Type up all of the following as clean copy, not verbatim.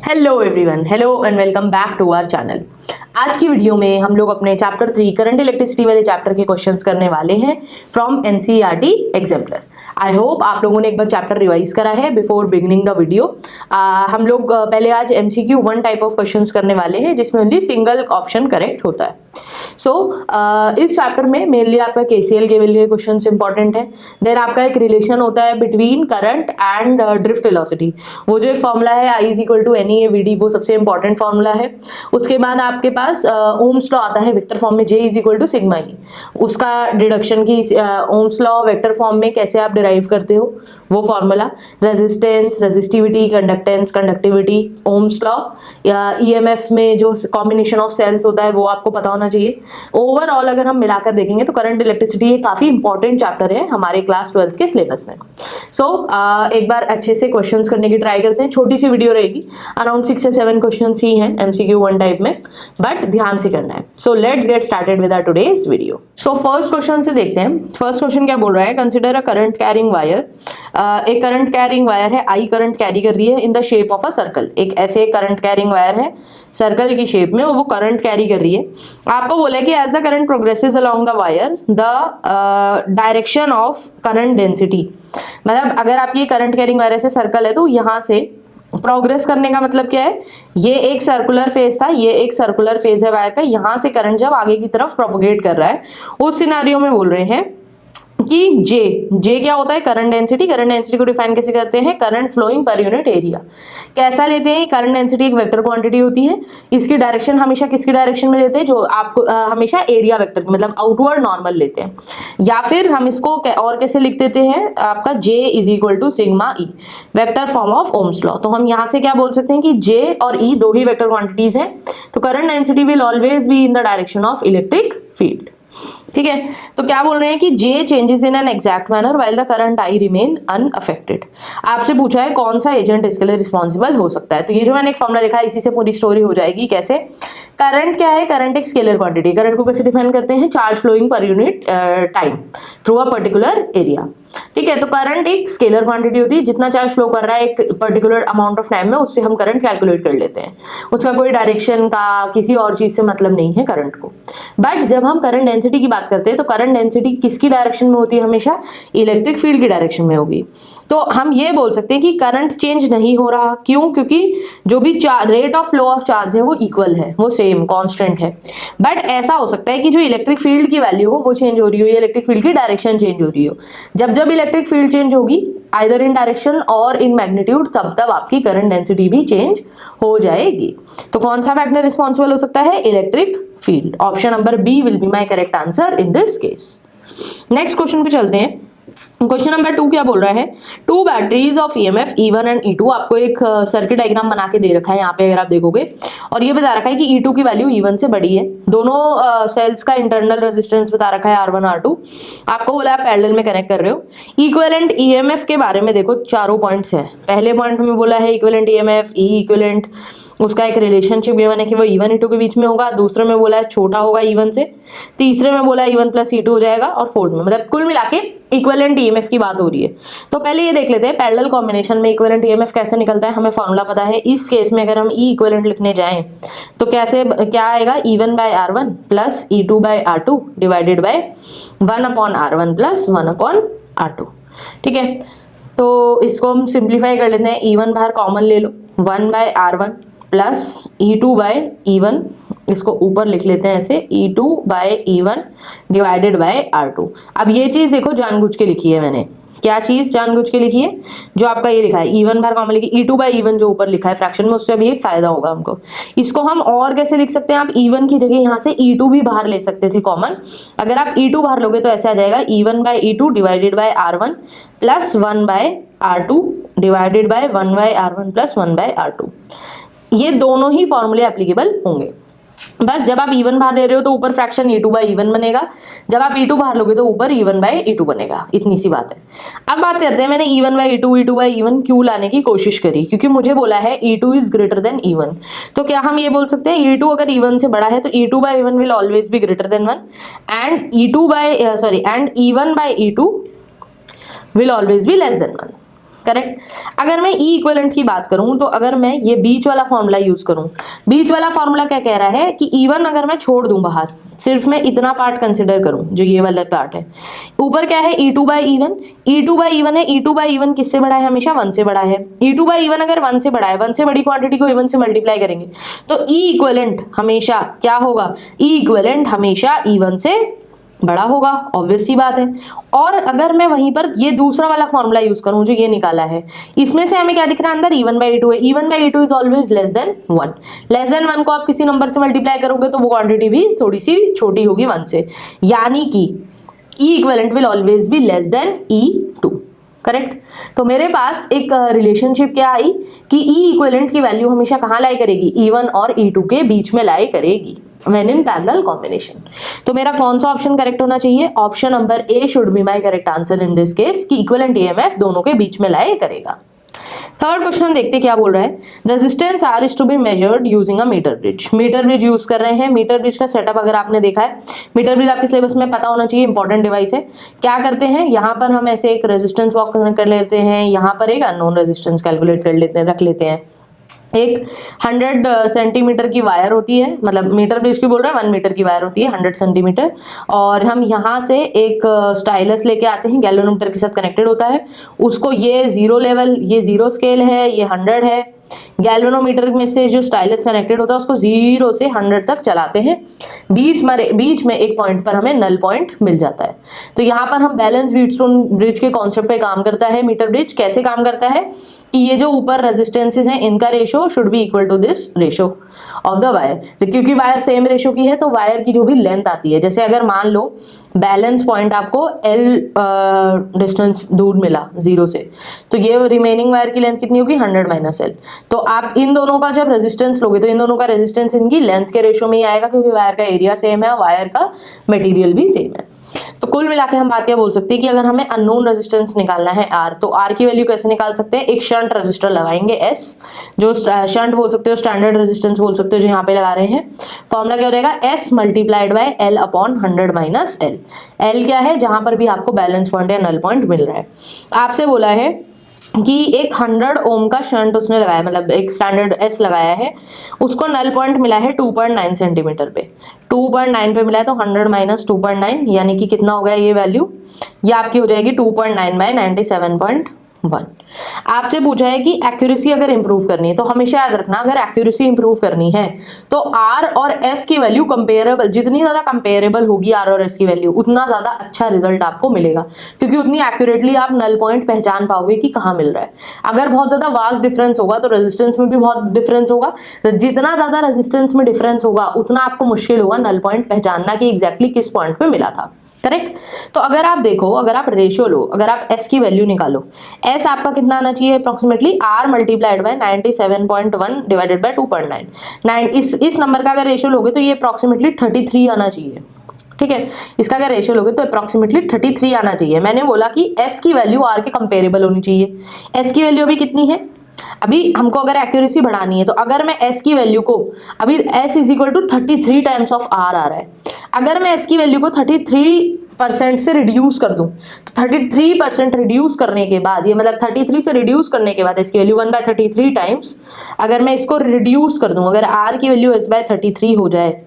Hello everyone, hello and welcome back to our channel. आज की video में हम लोग अपने चैप्टर 3 करंट इलेक्ट्रिसिटी वाले चैप्टर के क्वेश्चंस करने वाले हैं from NCERT exemplar. I hope आप लोगों ने एक बार चैप्टर रिवाइज करा है बिफोर बिगिनिंग द वीडियो। हम लोग पहले आज एमसीक्यू 1 टाइप ऑफ क्वेश्चंस करने वाले हैं जिसमें ओनली सिंगल ऑप्शन करेक्ट होता है। इस चैप्टर में मेनली आपका केसीएल के लिए क्वेश्चन इंपॉर्टेंट है। देन आपका एक रिलेशन होता है between current and drift velocity. वो जो एक फॉर्मूला है I is equal to N E A V D, वो सबसे इंपॉर्टेंट फॉर्मूला है। उसके बाद आपके पास ओम्स लॉ आता है वेक्टर फॉर्म में, J is equal to sigma E. उसका डिडक्शन की ओम्स लॉ वेक्टर फॉर्म में कैसे आप डिराइव करते हो वो formula, resistance, resistivity, conductance, conductivity, Ohm's law या ईएमएफ में जो कॉम्बिनेशन ऑफ सेल्स होता है वो आपको पता होना चाहिए। ओवरऑल अगर हम मिलाकर देखेंगे तो करंट इलेक्ट्रिसिटी एक काफी इंपॉर्टेंट चैप्टर है हमारे क्लास 12th के सिलेबस में। एक बार अच्छे से क्वेश्चंस करने की ट्राई करते हैं। छोटी सी वीडियो रहेगी, अराउंड 6 से 7 क्वेश्चंस ही हैं एमसीक्यू 1 टाइप में, बट ध्यान से करना है। So let's get started with our today's video. So first question से देखते हैं। फर्स्ट क्वेश्चन क्या बोल रहा है, consider a current carrying wire. एक करंट कैरिंग वायर है, आई करंट कैरी कर रही है in the shape of a circle. एक ऐसे करंट कैरिंग वायर है सर्कल की शेप में, वो करंट कैरी कर रही है। आपको बोला है कि as the current progresses along the wire the direction of current density, मतलब अगर आपकी करंट कैरिंग वायर ऐसे सर्कल है तो यहाँ से प्रोग्रेस करने का मतलब क्या है, ये एक सर्कुलर फेज था, ये एक सर्कुलर फेज है वायर का, यहाँ से करंट जब आगे की तरफ प्रोपोगेट कर रहा है उस सिनेरियो में बोल रहे हैं कि जे क्या होता है, करंट डेंसिटी। करंट डेंसिटी को डिफाइन कैसे करते हैं, current flowing per unit area. कैसा लेते हैं, करंट डेंसिटी एक वेक्टर क्वांटिटी होती है, इसकी डायरेक्शन हमेशा किसकी डायरेक्शन में लेते हैं, जो आपको हमेशा एरिया वेक्टर मतलब आउटवर्ड नॉर्मल लेते हैं। या फिर हम इसको और कैसे लिख देते हैं, आपका J is equal to sigma E, vector form of Ohm's law. तो हम यहाँ से क्या बोल सकते हैं कि जे और ई दो ही वेक्टर क्वांटिटीज हैं, तो current density will always be in the direction of electric field. ठीक है, तो क्या बोल रहे हैं कि J changes in an exact manner while the current I remain unaffected. आपसे पूछा है कौन सा एजेंट इसके लिए रिस्पॉन्सिबल हो सकता है। तो ये जो मैंने एक फॉर्मूला लिखा है इसी से पूरी स्टोरी हो जाएगी। कैसे, करंट क्या है, करंट एक स्केलर क्वांटिटी। करंट को कैसे डिफाइन करते हैं, charge flowing per unit time through a particular area. ठीक है, तो करंट एक स्केलर क्वांटिटी होती है, जितना चार्ज फ्लो कर रहा है एक पर्टिकुलर अमाउंट ऑफ टाइम में उससे हम करंट कैलकुलेट कर लेते हैं। उसका कोई डायरेक्शन का किसी और चीज से मतलब नहीं है करंट को। बट जब हम करंट डेंसिटी की बात करते हैं तो करंट डेंसिटी किसकी डायरेक्शन में होती है, हमेशा इलेक्ट्रिक फील्ड की डायरेक्शन में होगी। तो हम ये बोल सकते हैं कि करंट चेंज नहीं हो रहा। क्यों, क्योंकि जो भी rate of flow of charge है वो इक्वल है, वो सेम कांस्टेंट है। बट ऐसा हो सकता है कि जो इलेक्ट्रिक फील्ड की वैल्यू हो वो चेंज हो रही हो, या इलेक्ट्रिक फील्ड की डायरेक्शन चेंज हो रही हो। जब जब इलेक्ट्रिक फील्ड चेंज होगी आइदर इन डायरेक्शन और इन मैग्नीट्यूड, तब तब आपकी करंट डेंसिटी भी चेंज हो जाएगी। तो कौन सा फैक्टर रिस्पॉन्सिबल हो सकता है, electric field. Option number B will be my correct answer in this case. Next question पे चलते हैं। क्वेश्चन नंबर 2 क्या बोल रहा है, two batteries of EMF E1 and E2। आपको एक सर्किट डायग्राम बना के दे रखा है यहाँ पे अगर आप देखोगे, और ये बता रखा है कि E2 की वैल्यू E1 से बड़ी है। दोनों सेल्स का इंटरनल रेजिस्टेंस बता रखा है R1 R2। आपको बोला आप पैरेलल में कनेक्ट कर रहे हो। इक्विवेलेंट ईएमएफ के बारे में देखो, चारों पॉइंट्स है। पहले पॉइंट में बोला है इक्विवेलेंट ईएमएफ E इक्विवेलेंट, उसका एक रिलेशनशिप गिवन है कि वो E1 E2 के बीच में होगा। दूसरे में बोला है छोटा होगा E1 से। तीसरे में बोला है E1 प्लस E2 हो जाएगा, और फोर्थ में मतलब कुल मिला के इक्विवेलेंट ईएमएफ की बात हो रही है। तो पहले ये देख लेते हैं पैरेलल कॉम्बिनेशन में इक्विवेलेंट ईएमएफ कैसे निकलता है। हमें फॉर्मूला पता है। इस केस में अगर हम E इक्विवेलेंट लिखने जाएं तो कैसे क्या आएगा, E1 by R1 plus E2 by R2 divided by 1 upon R1 plus 1 upon R2। ठीक है, तो इसको हम सिंप्लीफाई कर लेते हैं। E1 बाहर कॉमन ले लो, 1 by R1 plus E2 bye E1, इसको ऊपर लिख लेते हैं ऐसे, E2 bye E1 divided by R2। अब ये चीज देखो जानबूझ के लिखी है मैंने। क्या चीज जानबूझ के लिखी है, जो आपका ये लिखा है E1 बार कॉमन लिखी, E2 बाय E1 जो ऊपर लिखा है फ्रैक्शन में, उससे अभी एक फायदा होगा हमको। इसको हम और कैसे लिख सकते हैं, आप E1 की जगह यहाँ से E2 भी बाहर ले सकते थे कॉमन। अगर आप E2 बाहर लोगे तो ऐसे आ जाएगा E1 by E2 divided by R1 plus 1 by R2 divided by 1 by R1 plus 1 by R2। ये दोनों ही फॉर्मूले एप्लीकेबल होंगे। बस जब आप E1 बाहर ले रहे हो तो ऊपर फ्रैक्शन E2 बाई E1 बनेगा, जब आप E2 बाहर लोगे तो ऊपर E1 बाई E2 बनेगा। इतनी सी बात है। अब बात करते हैं, मैंने E1 by E2 E2 by E1 क्यों लाने की कोशिश करी, क्योंकि मुझे बोला है E2 is greater than E1। तो क्या हम ये बोल सकते हैं E2 अगर E1 से बड़ा है तो E2 by E1 will always be greater than 1 and E1 by E2 will always be less then 1। Correct. अगर मैं ई इक्विवेलेंट की बात करूं तो अगर मैं ये बीच वाला फॉर्मूला यूज करूं, बीच वाला फॉर्मूला क्या कह रहा है कि E1 अगर मैं छोड़ दूं बाहर, सिर्फ मैं इतना पार्ट कंसिडर करूं जो ये वाला पार्ट है, ऊपर क्या है E2/E1, E2/E1 है, E2/E1 किससे बड़ा है, हमेशा 1 से बड़ा है। E2/E1 अगर 1 से बड़ा है, 1 से बड़ी क्वांटिटी को E1 से मल्टीप्लाई करेंगे तो ई इक्विवेलेंट हमेशा क्या होगा, ई इक्विवेलेंट हमेशा E1 से बड़ा होगा, ऑब्वियस सी बात है। और अगर मैं वहीं पर ये दूसरा वाला फॉर्मूला यूज करूं जो ये निकाला है, इसमें से हमें क्या दिख रहा है, अंदर E1/E2 है, E1/E2 is always less than 1, less than 1 को आप किसी नंबर से मल्टीप्लाई करोगे तो वो क्वांटिटी भी थोड़ी सी छोटी होगी 1 से, यानी कि E equivalent will always be less than E2, correct. तो मेरे पास एक रिलेशनशिप क्या आई कि ई इक्विवेलेंट की वैल्यू हमेशा कहाँ लाई करेगी, E1 और E2 के बीच में लाई करेगी when in parallel combination। तो मेरा कौन सा ऑप्शन करेक्ट होना चाहिए, option number A should be my correct answer in this case कि इक्विवेलेंट ईएमएफ दोनों के बीच में लाई करेगा। थर्ड क्वेश्चन देखते क्या बोल रहा है, resistance R is to be measured using a metre bridge. Metre bridge use कर रहे हैं। मीटर ब्रिज का सेटअप अगर आपने देखा है, मीटर ब्रिज आपके सिलेबस में पता होना चाहिए, इंपॉर्टेंट डिवाइस है। क्या करते हैं, यहाँ पर हम ऐसे एक रेजिस्टेंस वॉक कर लेते हैं, यहाँ पर एक अननोन रेजिस्टेंस कैलकुलेट कर लेते हैं, रख लेते हैं। एक 100 सेंटीमीटर की वायर होती है, मतलब मीटर ब्रिज की बोल रहे हैं, 1 मीटर की वायर होती है 100 सेंटीमीटर, और हम यहाँ से एक स्टाइलस लेके आते हैं, गैल्वेनोमीटर के साथ कनेक्टेड होता है। उसको ये 0 लेवल, ये 0 स्केल है, ये 100 है। गैल्वेनोमीटर में से जो स्टाइलस कनेक्टेड होता है उसको 0 से 100 तक चलाते हैं। बीच में एक पॉइंट पर हमें नल पॉइंट मिल जाता है। तो यहाँ पर हम बैलेंस व्हीटस्टोन ब्रिज के कॉन्सेप्ट पे काम करता है। मीटर ब्रिज कैसे काम करता है कि ये जो ऊपर रेजिस्टेंसेस हैं इनका ratio should be equal to this ratio of the wire. क्योंकि वायर सेम रेशो की है तो वायर की जो भी लेंथ आती है, जैसे अगर मान लो बैलेंस पॉइंट आपको L डिस्टेंस दूर मिला 0 से, तो ये रिमेनिंग वायर की लेंथ कितनी होगी, 100 - L। तो आप इन दोनों का जब रेजिस्टेंस लोगे तो इन दोनों का रेजिस्टेंस इनकी लेंथ के रेशो में ही आएगा, क्योंकि वायर का एरिया सेम है, वायर का मटेरियल भी सेम है। तो कुल मिला के हम बात क्या बोल सकते हैं कि अगर हमें अननोन रेजिस्टेंस निकालना है R, तो R की वैल्यू कैसे निकाल सकते हैं, एक शंट रेजिस्टर लगाएंगे S, जो शंट बोल सकते हो, स्टैंडर्ड रेजिस्टेंस बोल सकते हो, जो यहाँ पे लगा रहे हैं। फॉर्मूला क्या हो जाएगा, S multiplied by L upon 100 - L। L क्या है, जहां पर भी आपको बैलेंस पॉइंट या नल पॉइंट मिल रहा है। आपसे बोला है कि एक 100 ओम का शंट उसने लगाया, मतलब एक स्टैंडर्ड S लगाया है, उसको नल पॉइंट मिला है 2.9 सेंटीमीटर पे, 2.9 पे मिला है, तो 100 - 2.9 यानी कि कितना हो गया ये वैल्यू, ये आपकी हो जाएगी 2.9 बाय 97.1। आपसे पूछा है कि एक्यूरेसी अगर इंप्रूव करनी है, तो हमेशा याद रखना अगर एक्यूरेसी इंप्रूव करनी है तो R और S की वैल्यू कंपेरेबल, जितनी ज्यादा कंपेरेबल होगी R और S की वैल्यू, उतना ज्यादा अच्छा रिजल्ट आपको मिलेगा, क्योंकि उतनी एक्यूरेटली आप नल पॉइंट पहचान पाओगे कि कहाँ मिल रहा है। अगर बहुत ज्यादा वास्ट डिफरेंस होगा तो रेजिस्टेंस में भी बहुत डिफरेंस होगा, तो जितना ज्यादा रेजिस्टेंस में डिफरेंस होगा उतना आपको मुश्किल होगा नल पॉइंट पहचानना कि एग्जैक्टली किस पॉइंट पे मिला था, करेक्ट। तो अगर आप देखो, अगर आप रेशियो लो, अगर आप S की वैल्यू निकालो, S आपका कितना आना चाहिए approximately R multiplied by 97.1 divided by 2.9। इस नंबर का अगर रेशियो लोगे तो ये अप्रोक्सीमेटली 33 आना चाहिए, ठीक है। इसका अगर रेशियो लोगे तो अप्रोक्सीमेटली 33 आना चाहिए। मैंने बोला कि S की वैल्यू R के कंपेरेबल होनी चाहिए। S की वैल्यू अभी कितनी है, अभी हमको अगर एक्यूरेसी बढ़ानी है तो अगर मैं S की वैल्यू को, अभी S is equal to 33 times of R आ रहा है, अगर मैं S की वैल्यू को 33% से रिड्यूस कर दूं, तो 33% रिड्यूस करने के बाद, ये मतलब 33 से रिड्यूस करने के बाद इसकी वैल्यू 1/33 टाइम्स, अगर मैं इसको रिड्यूस कर दूं, अगर R की वैल्यू S/33 हो जाए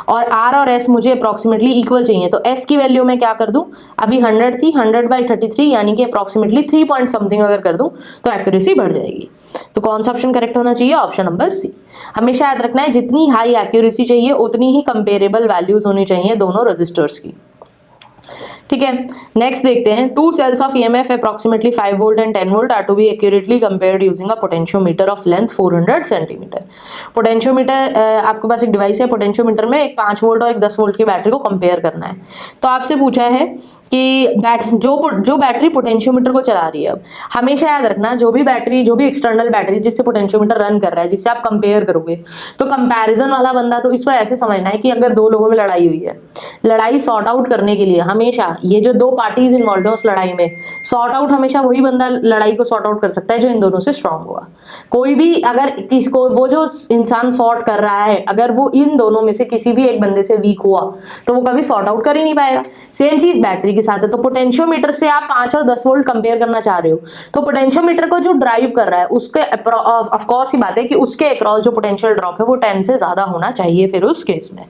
और R और S मुझे अप्रोक्सीमेटली इक्वल चाहिए, तो S की वैल्यू मैं क्या कर दूं, अभी 100 थी, 100/33 यानी कि अप्रोक्सीमेटली 3 पॉइंट समथिंग अगर कर दूं तो एक्यूरेसी बढ़ जाएगी। तो कौन सा ऑप्शन करेक्ट होना चाहिए, ऑप्शन नंबर C। हमेशा याद रखना है जितनी हाई एक्यूरेसी चाहिए उतनी ही कंपेरेबल वैल्यूज होनी चाहिए दोनों रजिस्टर्स की, ठीक है। नेक्स्ट देखते हैं, 2 cells of EMF approximately 5 volt and 10 volt are to be accurately compared using a potentiometer of length 400 centimeter। Potentiometer, आपके पास एक डिवाइस है, पोटेंशियोमीटर में एक 5 वोल्ट और एक 10 वोल्ट की बैटरी को कंपेयर करना है। तो आपसे पूछा है कि जो बैटरी पोटेंशियोमीटर को चला रही है, अब हमेशा याद रखना जो भी एक्सटर्नल बैटरी जिससे पोटेंशियोमीटर रन कर रहा है, जिससे आप कंपेयर करोगे, तो कंपैरिजन वाला बंदा, तो इसको ऐसे समझना है कि अगर दो लोगों में लड़ाई हुई है, लड़ाई सॉर्ट आउट करने के लिए हमेशा ये जो दो पार्टीज इन्वॉल्व है उस लड़ाई में, सॉर्ट आउट हमेशा वही बंदा लड़ाई को सॉर्ट आउट कर सकता है जो इन दोनों से स्ट्रांग हुआ। कोई भी अगर किसको, वो जो इंसान सॉर्ट कर रहा है, अगर वो इन दोनों में से किसी भी एक बंदे से वीक हुआ तो वो कभी सॉर्ट आउट कर ही नहीं पाएगा। सेम चीज बैटरी के साथ है। तो पोटेंशियोमीटर से आप 5 और 10 वोल्ट कंपेयर करना चाह रहे हो, तो पोटेंशियोमीटर को जो ड्राइव कर रहा है उसके ऑफ कोर्स ही बात है कि उसके अक्रॉस जो पोटेंशियल ड्रॉप है वो 10 से ज्यादा होना चाहिए फिर उस केस में।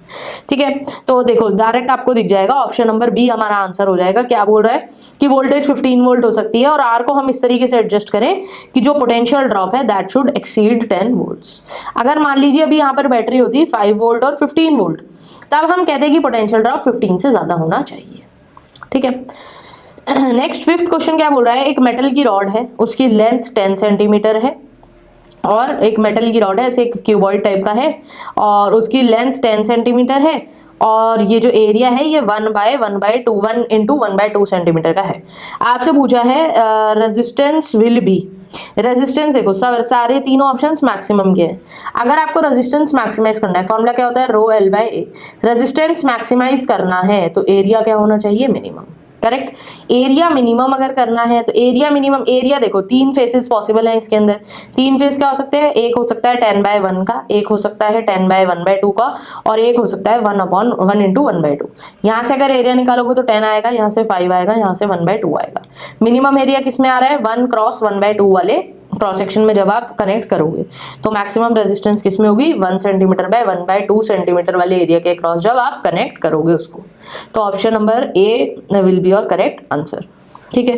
ठीक है, तो देखो डायरेक्ट आपको दिख जाएगा, ऑप्शन नंबर बी हमारा आंसर हो जाएगा। क्या बोल रहा है कि वोल्टेज 15 वोल्ट हो सकती है और आर को हम इस तरीके से एडजस्ट करें कि जो पोटेंशियल ड्रॉप है दैट शुड एक्सीड 10 वोल्ट्स। अगर मान लीजिए अभी यहाँ पर बैटरी होती है 5 वोल्ट और 15 वोल्ट, तब हम कहते हैं कि पोटेंशियल ड्रॉप 15 से ज्यादा होना चाहिए। ठीक है, नेक्स्ट फिफ्थ क्वेश्चन क्या बोल रहा है, एक मेटल की रॉड है, उसकी लेंथ 10 सेंटीमीटर है, और एक मेटल की रॉड है, ऐसे एक क्यूबॉइड टाइप का है और उसकी लेंथ 10 सेंटीमीटर है, और ये जो एरिया है ये 1/2 सेंटीमीटर का है। आपसे पूछा है रेजिस्टेंस विल बी, रेजिस्टेंस देखो सारे तीनों ऑप्शंस मैक्सिमम के हैं। अगर आपको रेजिस्टेंस मैक्सिमाइज करना है, फॉर्मूला क्या होता है, rho L by A. Resistance maximise करना है तो एरिया क्या होना चाहिए, मिनिमम। करेक्ट, एरिया मिनिमम अगर करना है तो एरिया मिनिमम, एरिया देखो 3 फेसेस पॉसिबल हैं इसके अंदर। 3 फेस क्या हो सकते हैं, एक हो सकता है 10/1 का, एक हो सकता है 10/1/2 का, और एक हो सकता है 1/1 into 1/2। यहाँ से अगर एरिया निकालोगे तो 10 आएगा, यहाँ से 5 आएगा, यहाँ से 1/2 आएगा। मिनिमम एरिया किस में आ रहा है, 1 क्रॉस 1/2 वाले क्रॉस सेक्शन में जब आप कनेक्ट करोगे तो मैक्सिमम रेजिस्टेंस किस में होगी, 1 सेंटीमीटर बाय 1/2 सेंटीमीटर वाले एरिया के क्रॉस जब आप कनेक्ट करोगे उसको। तो option number A will be your correct answer. ठीक है,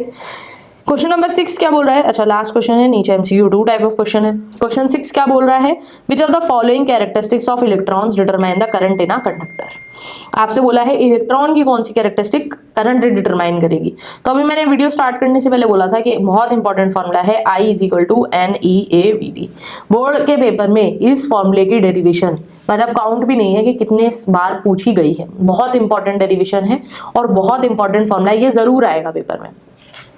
क्वेश्चन नंबर 6 क्या बोल रहा है, अच्छा लास्ट क्वेश्चन है, नीचे MCQ 2 टाइप ऑफ क्वेश्चन है। क्वेश्चन 6 क्या बोल रहा है, which of the following characteristics of electrons determine the current in a conductor. आपसे बोला है इलेक्ट्रॉन की कौन सी कैरेक्टरिस्टिक करंट डिटरमाइन करेगी। तो अभी मैंने वीडियो स्टार्ट करने से पहले बोला था कि बहुत इंपॉर्टेंट फॉर्मूला है I = NEAVD। बोर्ड के पेपर में इस फॉर्मूले की डेरिवेशन मतलब काउंट भी नहीं है कि कितने बार पूछी गई है, बहुत इंपॉर्टेंट डेरिवेशन है और बहुत इंपॉर्टेंट फॉर्मूला, ये जरूर आएगा पेपर में।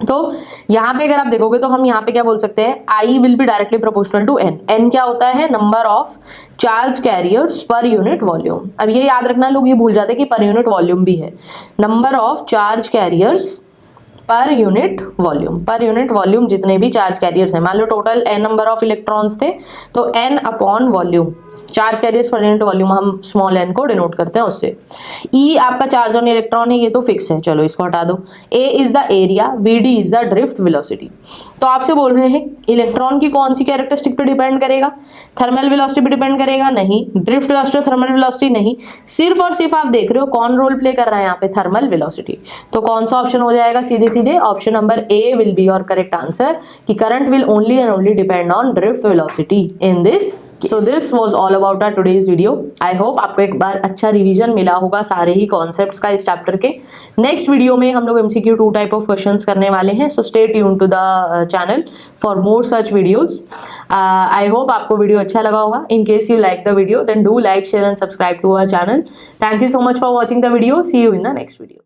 तो यहाँ पे अगर आप देखोगे तो हम यहाँ पे क्या बोल सकते हैं, I will be directly proportional to N। N क्या होता है, number of charge carriers per unit volume. अब ये याद रखना, लोग ये भूल जाते हैं कि पर यूनिट वॉल्यूम भी है। Number of charge carriers per unit volume, per unit volume जितने भी चार्ज कैरियर्स हैं, मान लो total n number of electrons थे तो n upon volume, charge carriers per unit volume हम स्मॉल n को डिनोट करते हैं उससे। E आपका चार्ज ऑन इलेक्ट्रॉन है, ये तो फिक्स है, चलो इसको हटा दो। A is the area, VD is the drift velocity. तो आपसे बोल रहे हैं इलेक्ट्रॉन की कौन सी कैरेक्टरिस्टिक पे डिपेंड करेगा, थर्मल वेलोसिटी पे डिपेंड करेगा, नहीं। ड्रिफ्ट वेलोसिटी, थर्मल वेलोसिटी, नहीं। सिर्फ और सिर्फ आप देख रहे हो कौन रोल प्ले कर रहा है यहाँ पे, थर्मल वेलोसिटी। तो कौन सा ऑप्शन हो जाएगा, सीधे सीधे option number A will be your correct answer, कि current will only and only depend on drift velocity in this. So this was all about our today's video. I hope आपको एक बार अच्छा रिवीजन मिला होगा सारे ही कॉन्सेप्ट्स का इस chapter के। नेक्स्ट वीडियो में हम लोग MCQ 2 टाइप ऑफ क्वेश्चंस करने वाले हैं, so stay tune to the channel for more such videos. I hope आपको वीडियो अच्छा लगा होगा। In case you like the video then do like, share and subscribe to our channel. Thank you so much for watching the video. See you in the next video.